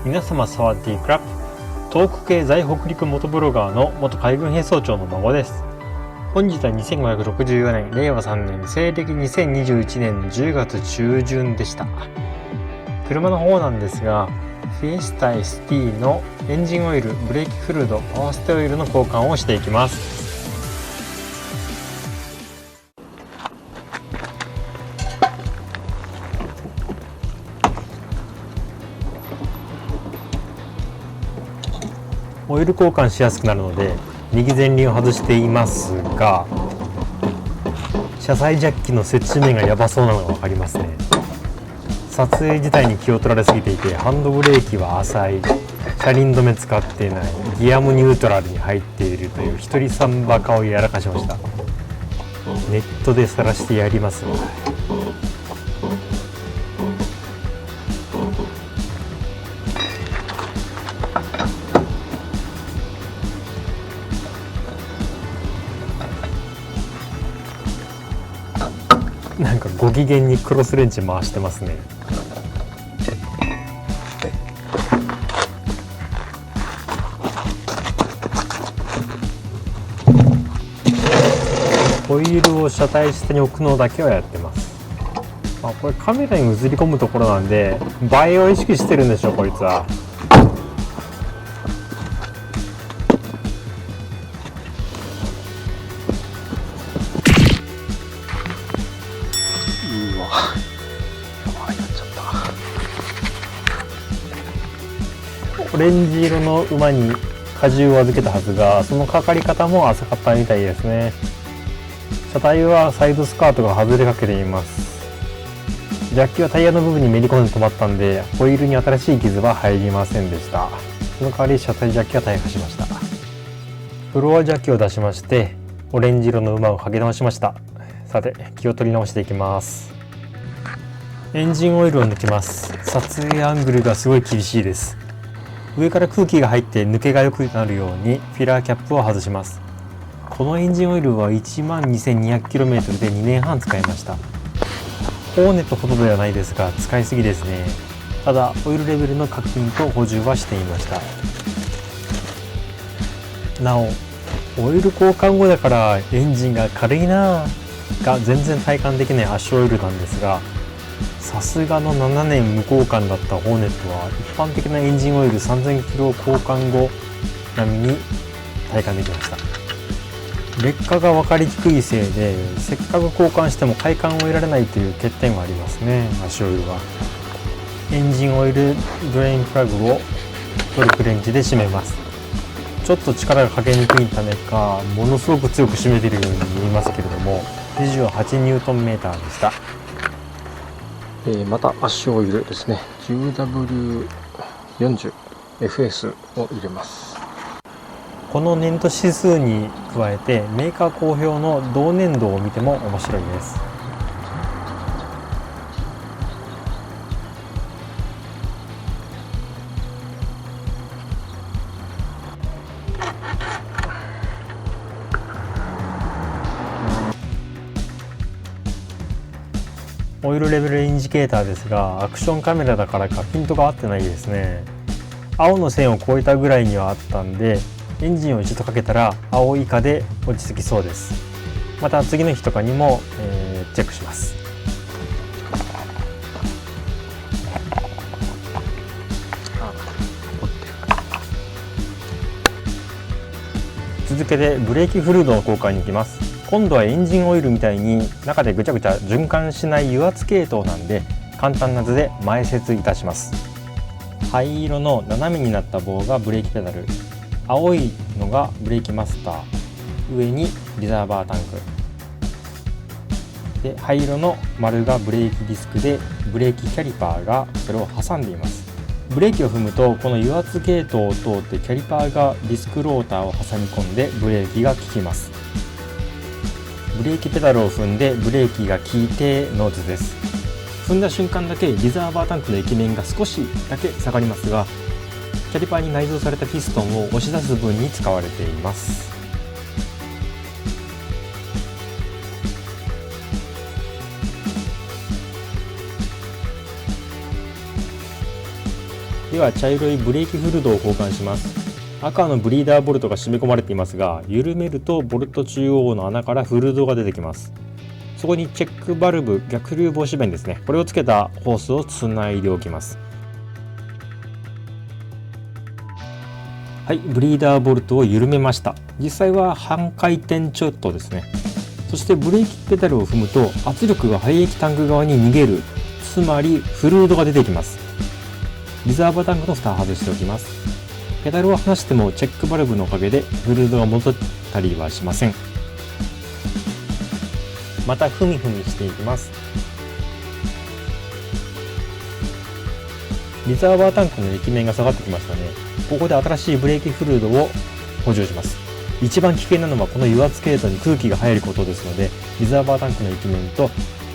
皆様サワディークラップ。東北系在北陸元ブロガーの元海軍兵装長の孫です。本日は2564年令和3年西暦2021年の10月中旬でした。車の方なんですが、フィエスタ ST のエンジンオイル、ブレーキフルード、パワーステオイルの交換をしていきます。オイル交換しやすくなるので右前輪を外していますが、車載ジャッキの接地面がヤバそうなのが分かりますね。撮影自体に気を取られすぎていて、ハンドブレーキは浅い、車輪止め使ってない、ギアもニュートラルに入っているという一人サンバカをやらかしました。ネットで晒してやりますわ。なんかご機嫌にクロスレンチ回してますね。ホイールを車体下に置くのだけはやってます。これカメラに映り込むところなんで映えを意識してるんでしょこいつは。オレンジ色の馬に荷重を預けたはずが、そのかかり方も浅かったみたいですね。車体はサイドスカートが外れかけています。ジャッキはタイヤの部分にめり込んで止まったんで、ホイールに新しい傷は入りませんでした。その代わり車体ジャッキは大破しました。フロアジャッキを出しまして、オレンジ色の馬をかけ直しました。さて、気を取り直していきます。エンジンオイルを抜きます。撮影アングルがすごい厳しいです。上から空気が入って抜けが良くなるようにフィラーキャップを外します。このエンジンオイルは 12,200km で2年半使いました。ホーネットほどではないですが使いすぎですね。ただオイルレベルの確認と補充はしていました。なお、オイル交換後だからエンジンが軽いなぁが全然体感できないアッシュオイルなんですが、さすがの7年無交換だったホーネットは一般的なエンジンオイル 3000km 交換後並みに体感できました。劣化が分かりにくいせいで、せっかく交換しても快感を得られないという欠点はありますね。アッシュオイルは。エンジンオイルドレインプラグをトルクレンチで締めます。ちょっと力がかけにくいためか、ものすごく強く締めているように見えますけれども、28ニュートンメーターでした。またアッシュオイルですね。 10W40FS を入れます。この粘土指数に加えてメーカー公表の同粘土を見ても面白いです。オイルレベルインジケーターですが、アクションカメラだからかピントが合ってないですね。青の線を越えたぐらいにはあったんで、エンジンを一度かけたら青以下で落ち着きそうです。また次の日とかにも、チェックします。続けてブレーキフルードの交換に行きます。今度はエンジンオイルみたいに中でぐちゃぐちゃ循環しない油圧系統なんで、簡単な図で前説いたします。灰色の斜めになった棒がブレーキペダル、青いのがブレーキマスター、上にリザーバータンクで、灰色の丸がブレーキディスクで、ブレーキキャリパーがそれを挟んでいます。ブレーキを踏むとこの油圧系統を通ってキャリパーがディスクローターを挟み込んでブレーキが効きます。ブレーキペダルを踏んでブレーキが効いての図です。踏んだ瞬間だけリザーバータンクの液面が少しだけ下がりますが、キャリパーに内蔵されたピストンを押し出す分に使われています。では茶色いブレーキフルードを交換します。赤のブリーダーボルトが締め込まれていますが、緩めるとボルト中央の穴からフルードが出てきます。そこにチェックバルブ逆流防止弁ですね、これをつけたホースをつないでおきます。はい、ブリーダーボルトを緩めました。実際は半回転ちょっとですね。そしてブレーキペダルを踏むと圧力が排液タンク側に逃げる、つまりフルードが出てきます。リザーバータンクの蓋を外しておきます。ペダルを離してもチェックバルブのおかげでフルードが戻ったりはしません。またふみふみしていきます。リザーバータンクの液面が下がってきましたね。ここで新しいブレーキフルードを補充します。一番危険なのはこの油圧系統に空気が入ることですので、リザーバータンクの液面と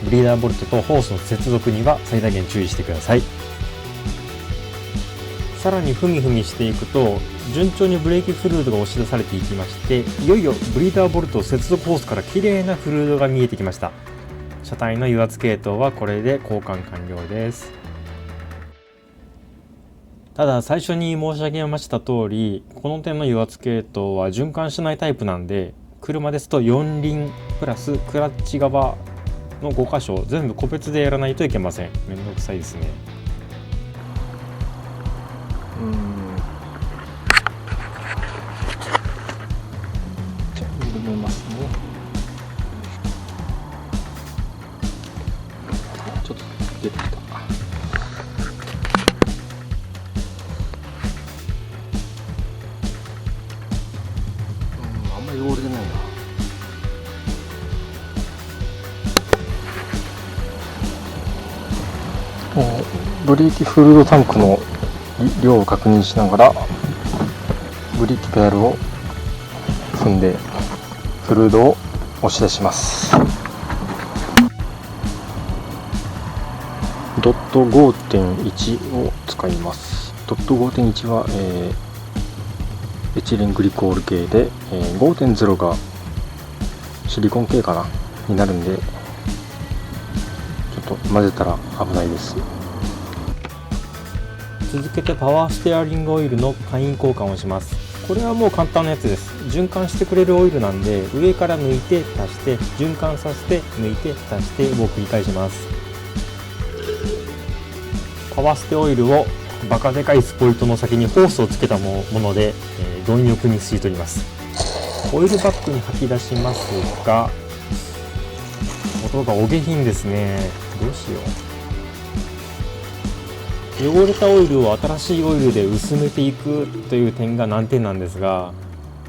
ブリーダーボルトとホースの接続には最大限注意してください。さらにふみふみしていくと順調にブレーキフルードが押し出されていきまして、いよいよブリーダーボルト接続ホースから綺麗なフルードが見えてきました。車体の油圧系統はこれで交換完了です。ただ最初に申し上げました通り、この点の油圧系統は循環しないタイプなんで、車ですと4輪プラスクラッチ側の5箇所全部個別でやらないといけません。めんどくさいですね。じゃあ緩めますね。ちょっと出てきた。あんまり汚れてないな。ブレーキフルードタンクの量を確認しながらブレーキペダルを踏んでフルードを押し出します。ドット 5.1 を使います。ドット 5.1 は、エチレングリコール系で、5.0 がシリコン系かなになるんで、ちょっと混ぜたら危ないです。続けてパワーステアリングオイルの会員交換をします。これはもう簡単なやつです。循環してくれるオイルなんで、上から抜いて足して循環させて抜いて足してを繰り返します。パワーステオイルをバカでかいスポイトの先にホースをつけたもので、貪欲に吸い取ります。オイルバッグに吐き出しますが、音がお下品ですね。どうしよう。汚れたオイルを新しいオイルで薄めていくという点が難点なんですが、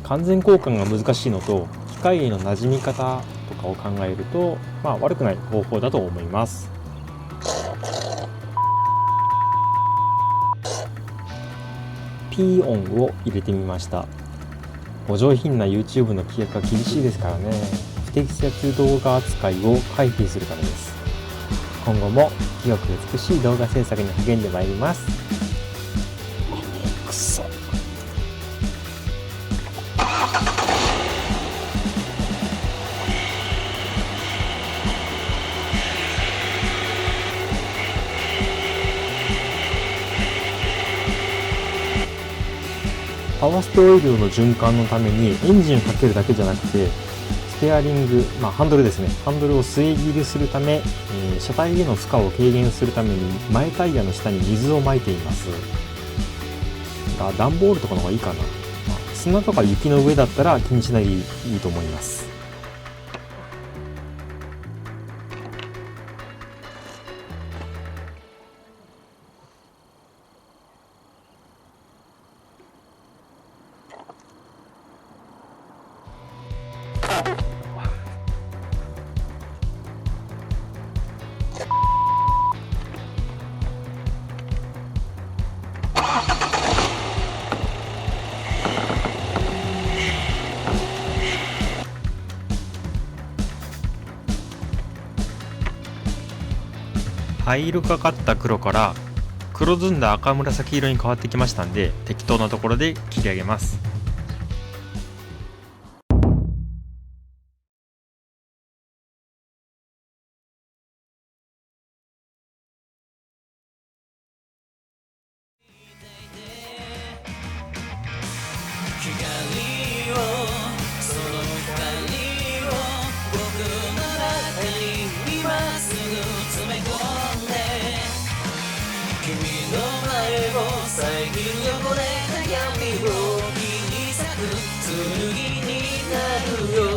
完全交換が難しいのと機械への馴染み方とかを考えると、悪くない方法だと思います。P 音を入れてみました。お上品な YouTube の規約が厳しいですからね。不適切動画扱いを回避するためです。今後も清く美しい動画制作に励んでまいります。くそ。パワーステオイルの循環のためにエンジンをかけるだけじゃなくて、ステアリング、ハンドルですね、ハンドルを据え切りするため、車体への負荷を軽減するために前タイヤの下に水をまいています。段ボールとかの方がいいかな。砂とか雪の上だったら気にしないでいいと思います。灰色がかった黒から黒ずんだ赤紫色に変わってきましたんで、適当なところで切り上げます。遮る汚れた闇を切り裂く剣になるよ